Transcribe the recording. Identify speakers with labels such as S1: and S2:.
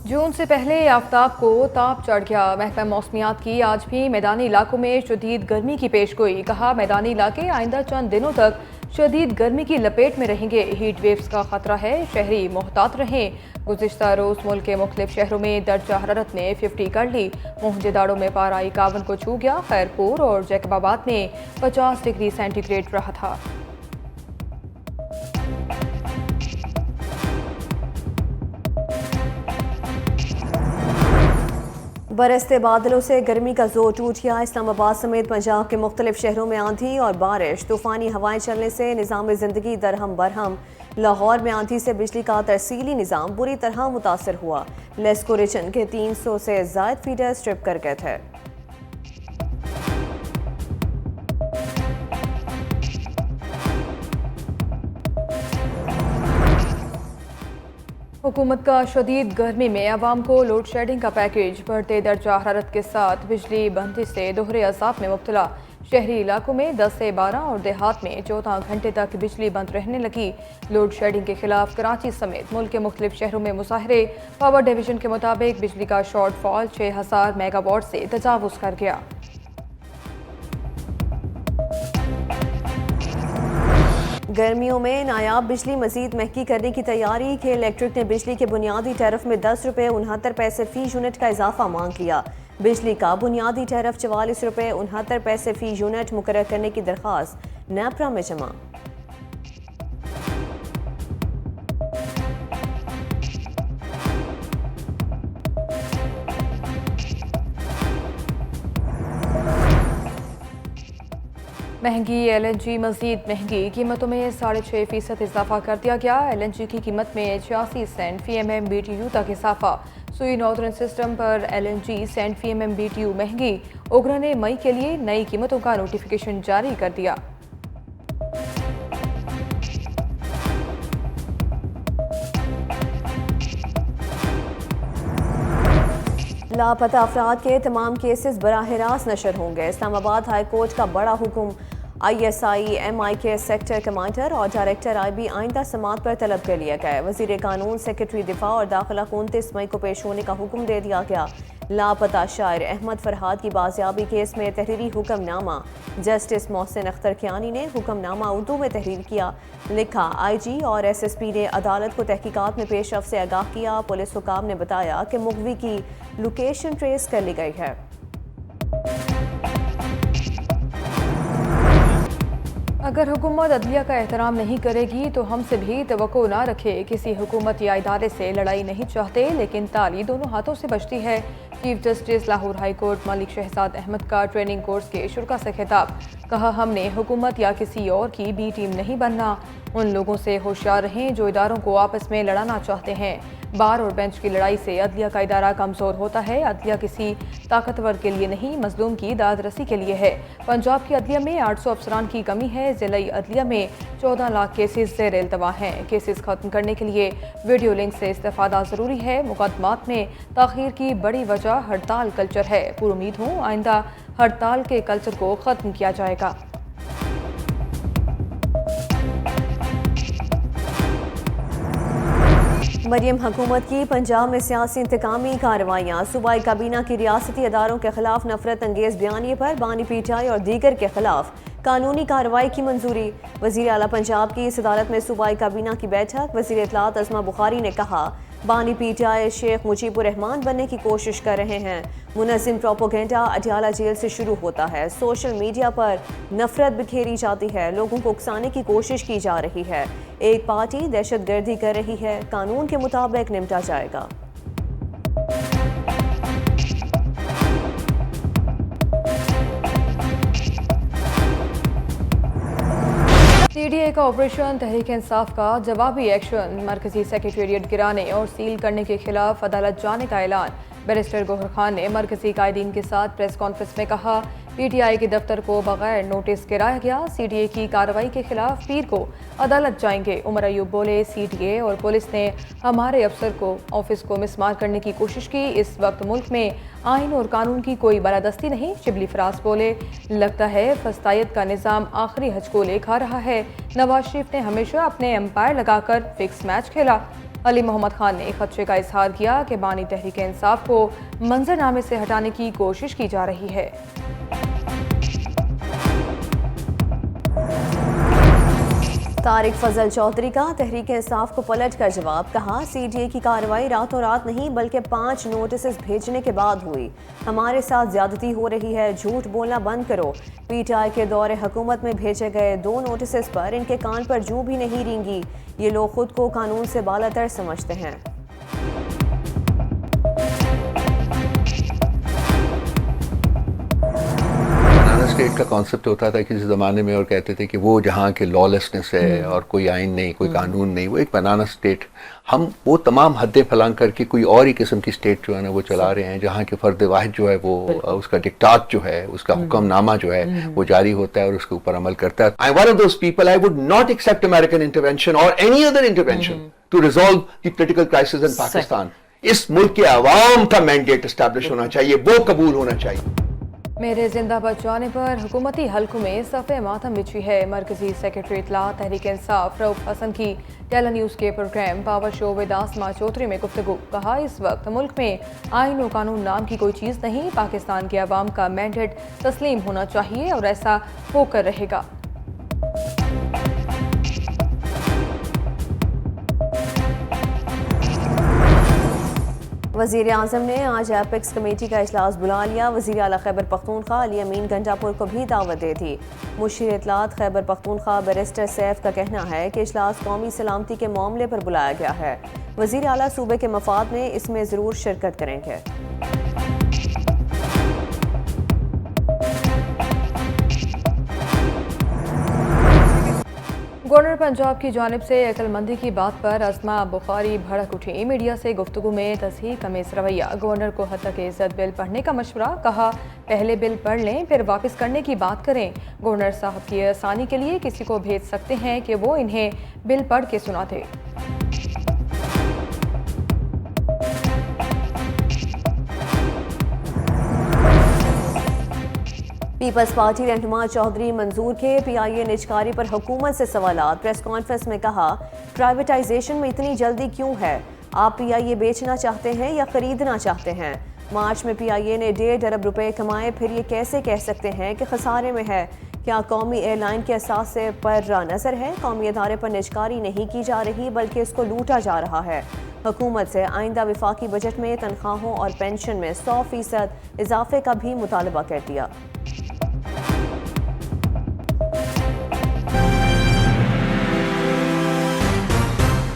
S1: जून से पहले आफताब को ताप चढ़ गया। महकमा मौसमियात की आज भी मैदानी इलाकों में शदीद गर्मी की पेशगोई। कहा, मैदानी इलाके आइंदा चंद दिनों तक शदीद गर्मी की लपेट में रहेंगे। हीट वेव्स का खतरा है, शहरी मोहतात रहें। गुज़िश्ता रोज़ मुल्क के मुख्तलिफ शहरों में दर्जा हरारत ने 50 कर ली। मोहनजोदड़ो में पारा 51 को छू गया। खैरपुर और जैकबाबाद में 50 डिग्री सेंटीग्रेड रहा था।
S2: बरसते बादलों से गर्मी का जोर टूट गया। इस्लामाबाद समेत पंजाब के मुख्तलिफ शहरों में आंधी और बारिश, तूफानी हवाएं चलने से निज़ाम ज़िंदगी दरहम बरहम। लाहौर में आंधी से बिजली का तरसीली निज़ाम बुरी तरह मुतासर हुआ। लेस्को रिचन के 300 से ज़ायद फीडर स्ट्रिप कर गए थे।
S1: हुकूमत का शदीद गर्मी में अवाम को लोड शेडिंग का पैकेज। बढ़ते दर्जा हरारत के साथ बिजली बंदी से दोहरे अज़ाब में मुब्तला। शहरी इलाकों में 10 से 12 और देहात में 14 घंटे तक बिजली बंद रहने लगी। लोड शेडिंग के खिलाफ कराची समेत मुल्क के मुख्तलिफ शहरों में मुजाहरे। पावर डिवीजन के मुताबिक बिजली का शॉर्टफॉल 6000 मेगावाट से तजावुज़ कर गया।
S2: गर्मियों में नायाब बिजली मजीद महंगी करने की तैयारी के इलेक्ट्रिक ने बिजली के बुनियादी टैरिफ में 10 रुपये 69 पैसे फी यूनिट का इजाफा मांग लिया। बिजली का बुनियादी टैरिफ 44 रुपये 69 पैसे फी यूनिट मुकर्रर करने की दरख्वास्त नेपरा में जमा।
S1: महंगी LNG मजीद महंगी। कीमतों में 6.5% इजाफा कर दिया गया। LNG की कीमत में 86 सेंट फी MMBTU तक इजाफा। सुई नॉर्दर्न सिस्टम पर LNG सेंट फी MMBTU महंगी। ओगरा ने मई के लिए नई कीमतों का नोटिफिकेशन जारी कर दिया।
S2: लापता अफराद के तमाम केसेस बराह रास्त नशर होंगे। इस्लामाबाद हाई कोर्ट का बड़ा हुक्म। ISI MIK सेक्टर कमांडर और डायरेक्टर IB आइंदा समात पर तलब कर लिया गया। वजीर कानून, सेक्रेटरी दिफा और दाखिला को 29 मई को पेश होने का हुक्म दे दिया गया। लापता शायर अहमद फरहाद की बाजियाबी केस में तहरीरी हुक्मनामा। जस्टिस मोहसिन अख्तर कियानी ने हुक्मनामा उर्दू में तहरीर किया। लिखा, IG और SSP ने अदालत को तहकीकात में पेशरफ से आगाह किया। पुलिस हुकाम ने बताया कि मुगवी की लोकेशन ट्रेस कर ली गई है।
S1: अगर हुकूमत अदलिया का एहतराम नहीं करेगी तो हमसे भी तवक्को ना रखे। किसी हुकूमत या इदारे से लड़ाई नहीं चाहते, लेकिन ताली दोनों हाथों से बचती है। Chief justice Lahore high court Malik Shahzad Ahmad का ट्रेनिंग कोर्स के शुरा से खिताब। कहा, हमने हुकूमत या किसी और की बी टीम नहीं बनना। उन लोगों से होशियार रहें जो इदारों को आपस में लड़ाना चाहते हैं। बार और बेंच की लड़ाई से अदलिया का इदारा कमज़ोर होता है। अदलिया किसी ताकतवर के लिए नहीं, मजलूम की दाद रसी के लिए है। पंजाब की अदलिया में 800 अफसरान की कमी है। ज़िलाई अदलिया में 14 लाख केसेस ज़ेर इल्तवा हैं। केसेस ख़त्म करने के लिए वीडियो लिंक से इस्तेफ़ादा ज़रूरी है। मुकदमात में ताख़ीर की बड़ी वजह हड़ताल कल्चर है। पूरी उम्मीद हूँ आइंदा हड़ताल के कल्चर को ख़त्म किया जाएगा।
S2: मरियम हुकूमत की पंजाब में सियासी इंतकामी कार्रवाइयाँ। सूबाई काबीना की रियासती अदारों के खिलाफ नफरत अंगेज बयानिए पर बानी PTI और दीगर के खिलाफ कानूनी कार्रवाई की मंजूरी। वज़ीर आला पंजाब की इस अदालत में सूबाई काबीना की बैठक। वज़ीर इत्तलात अज़मा बुखारी ने कहा, बानी PTI शेख मुजीबुर रहमान बनने की कोशिश कर रहे हैं। मुनज़्ज़िम प्रोपोगेंडा अडियाला जेल से शुरू होता है। सोशल मीडिया पर नफरत बिखेरी जाती है। लोगों को उकसाने की कोशिश की जा रही है। एक पार्टी दहशतगर्दी कर रही है। कानून के मुताबिक निपटा जाएगा।
S1: CDA का ऑपरेशन तहरीक इंसाफ का जवाबी एक्शन। मरकजी सेक्रेटेरिएट गिराने और सील करने के खिलाफ अदालत जाने का ऐलान। बैरिस्टर गौहर खान ने मरकजी कायदीन के साथ प्रेस कॉन्फ्रेंस में कहा, PTI के दफ्तर को बगैर नोटिस गिराया गया। CDA की कार्रवाई के खिलाफ पीर को अदालत जाएंगे। उमर अयूब बोले, CDA और पुलिस ने हमारे अफसर को ऑफिस को मिसमार करने की कोशिश की। इस वक्त मुल्क में आइन और कानून की कोई बालादस्ती नहीं। शिबली फराज बोले, लगता है फस्तायत का निज़ाम आखिरी हज को ले खा रहा है। नवाज शरीफ ने हमेशा अपने एम्पायर लगाकर फिक्स मैच खेला। अली मोहम्मद खान ने खदशे का इजहार किया कि बानी तहरीक इंसाफ को मंजरनामे से हटाने की कोशिश की जा रही है।
S2: तारिक फजल चौधरी का तहरीक इंसाफ को पलट कर जवाब, कहा CDA की कार्रवाई रातों रात नहीं बल्कि 5 नोटिस भेजने के बाद हुई। हमारे साथ ज्यादती हो रही है, झूठ बोलना बंद करो। PTI के दौरे हुकूमत में भेजे गए 2 नोटिस पर इनके कान पर जूं भी नहीं रेंगी। ये लोग खुद को कानून से बालातर समझते हैं।
S3: स्टेट का कॉन्सेप्ट होता था किसी ज़माने में और कहते थे कि वो जहाँ के लॉलेसनेस है और कोई आइन नहीं, कोई कानून नहीं, वो एक बनाना स्टेट। हम वो तमाम हदें फलांग करके कोई और ही किस्म की स्टेट जो है ना वो चला रहे हैं, जहाँ के फर्द वाहिद जो है वो उसका डिक्टाट जो है, उसका हुक्मनामा जो है वो जारी होता है और उसके ऊपर अमल करता है। I one of those people, I would not accept American intervention or any other intervention to resolve the political crisis in Pakistan. इस मुल्क के अवाम का मैंडेट एस्टैब्लिश होना चाहिए, वो कबूल होना चाहिए।
S1: मेरे जिंदा बच जाने पर हुकूमती हल्कों में सफ़े मातम बिछी है। मरकजी सेक्रेटरी इत्तला तहरीक इंसाफ रऊफ हसन की टेली न्यूज़ के प्रोग्राम पावर शो विद आसमा चौधरी में गुफ्तगू, कहा इस वक्त मुल्क में आइन और कानून नाम की कोई चीज़ नहीं, पाकिस्तान के अवाम का मैंडेट तस्लीम होना चाहिए और ऐसा होकर रहेगा।
S2: वज़ीर आज़म ने आज एपेक्स कमेटी का इजलास बुला लिया। वज़ीर आला खैबर पख्तूनख्वा अली अमीन गंडापुर को भी दावत दे दी। मुशीर इत्तलात खैबर पख्तूनख्वा बैरिस्टर सैफ का कहना है कि इजलास कौमी सलामती के मामले पर बुलाया गया है। वज़ीर आला सूबे के मफाद में इसमें ज़रूर शिरकत करेंगे।
S1: गवर्नर पंजाब की जानिब से अक्लमंदी की बात पर अस्मा बुखारी भड़क उठी। मीडिया से गुफ्तगू में तस्हीक अमेज़ रवैया। गवर्नर को हद इज़्ज़त बिल पढ़ने का मशवरा, कहा पहले बिल पढ़ लें फिर वापस करने की बात करें। गवर्नर साहब की आसानी के लिए किसी को भेज सकते हैं कि वो इन्हें बिल पढ़ के सुनाते।
S2: पीपल्स पार्टी रहनुमा चौधरी मंजूर के PIA निजकारी पर हुकूमत से सवालात। प्रेस कॉन्फ्रेंस में कहा, प्राइवेटाइजेशन में इतनी जल्दी क्यों है? आप PIA बेचना चाहते हैं या खरीदना चाहते हैं? मार्च में PIA ने 1.5 अरब रुपए कमाए, फिर ये कैसे कह सकते हैं कि खसारे में है? क्या कौमी एयरलाइन के असास पर नज़र है? कौमी अदारे पर निजकारी नहीं की जा रही बल्कि इसको लूटा जा रहा है। हुकूमत से आइंदा विफाकी बजट में तनख्वाहों और पेंशन में 100% इजाफे का भी मुतालबा कर दिया।